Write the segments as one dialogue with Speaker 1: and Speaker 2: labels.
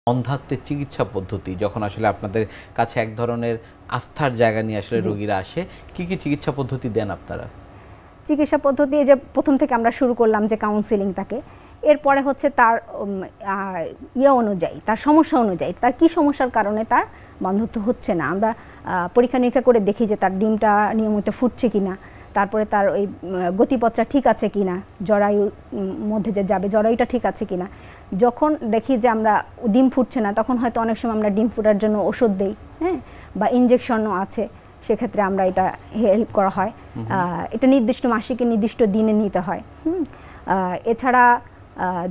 Speaker 1: অন্ধাত্বের চিকিৎসা পদ্ধতি যখন আসলে আপনাদের কাছে এক ধরনের আস্থার জায়গা নিয়ে আসলে রোগীরা আসে, কি কি চিকিৎসা পদ্ধতি দেন আপনারা?
Speaker 2: চিকিৎসা পদ্ধতি যে প্রথম থেকে আমরা শুরু করলাম যে কাউন্সিলিং তাকে, এরপরে হচ্ছে তার অনুযায়ী, তার সমস্যা অনুযায়ী, তার কি সমস্যার কারণে তার বন্ধ্যত্ব হচ্ছে না, আমরা পরীক্ষা নিরীক্ষা করে দেখি যে তার ডিমটা নিয়মিত ফুটছে কিনা, তারপরে তার ওই গতিপথটা ঠিক আছে কিনা, জরায়ুর মধ্যে যে যাবে জরায়ুটা ঠিক আছে কিনা। যখন দেখি যে আমরা ডিম ফুটছে না, তখন হয়তো অনেক সময় আমরা ডিম ফুটার জন্য ওষুধ দিই, হ্যাঁ, বা ইনজেকশনও আছে, সেক্ষেত্রে আমরা এটা হেল্প করা হয়। এটা নির্দিষ্ট মাসিকে নির্দিষ্ট দিনে নিতে হয়। এছাড়া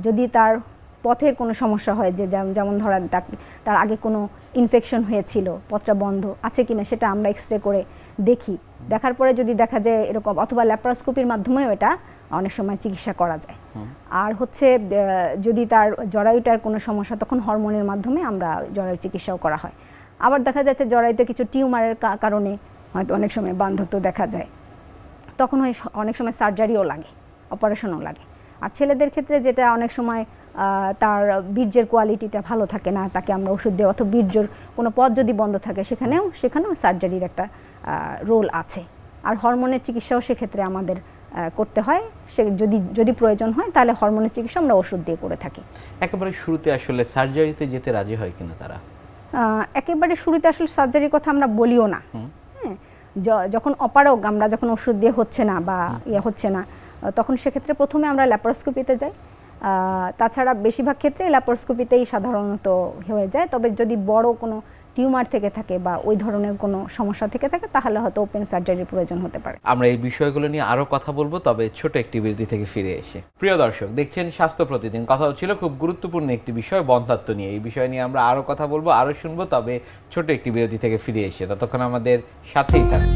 Speaker 2: যদি তার পথের কোনো সমস্যা হয়, যে যেমন ধরেন তার আগে কোনো ইনফেকশন হয়েছিল, পথটা বন্ধ আছে কিনা, সেটা আমরা এক্সরে করে দেখি। দেখার পরে যদি দেখা যায় এরকম, অথবা ল্যাপারোস্কোপির মাধ্যমেও এটা অনেক সময় চিকিৎসা করা যায়। আর হচ্ছে যদি তার জরায়ুটার কোনো সমস্যা, তখন হরমোনের মাধ্যমে আমরা জরায়ু চিকিৎসাও করা হয়। আবার দেখা যাচ্ছে জরায়ুতে কিছু টিউমারের কারণে হয়তো অনেক সময় বন্ধ্যত্ব দেখা যায়, তখন অনেক সময় সার্জারিও লাগে, অপারেশনও লাগে। আর ছেলেদের ক্ষেত্রে যেটা অনেক সময় তার বীর্যের কোয়ালিটিটা ভালো থাকে না, তাকে আমরা ওষুধ দিই, অথবা বীর্যর কোনো পথ যদি বন্ধ থাকে সেখানেও সার্জারির একটা রোল আছে। আর হরমোনের চিকিৎসাও সেক্ষেত্রে আমাদের করতে হয়, সে যদি প্রয়োজন হয় তাহলে হরমোনের চিকিৎসা আমরা ওষুধ দিয়ে করে থাকি।
Speaker 1: একেবারে শুরুতে আসলে সার্জারিতে যেতে রাজি হয় কিনা তারা?
Speaker 2: একেবারে শুরুতে আসলে সার্জারির কথা আমরা বলিও না। হ্যাঁ, যখন অপারগ, আমরা যখন ওষুধ দিয়ে হচ্ছে না বা হচ্ছে না, তখন সেক্ষেত্রে প্রথমে আমরা ল্যাপারোস্কোপিতে যাই। তাছাড়া বেশিরভাগ ক্ষেত্রে ল্যাপারোস্কোপিতেই সাধারণত হয়ে যায়। তবে যদি বড় কোনো টিউমার থেকে থাকে বা ওই ধরনের কোনো সমস্যা থেকে থাকে, তাহলে হয়তো ওপেন সার্জারির প্রয়োজন হতে পারে।
Speaker 1: আমরা এই বিষয়গুলো নিয়ে আরও কথা বলবো, তবে ছোট একটি বিরতি থেকে ফিরে এসে। প্রিয় দর্শক, দেখছেন স্বাস্থ্য প্রতিদিন। কথা হচ্ছিল খুব গুরুত্বপূর্ণ একটি বিষয়, বন্ধ্যাত্ব নিয়ে। এই বিষয় নিয়ে আমরা আরও কথা বলবো, আরও শুনবো, তবে ছোট একটি বিরতি থেকে ফিরে এসে। ততক্ষণ আমাদের সাথেই থাকুন।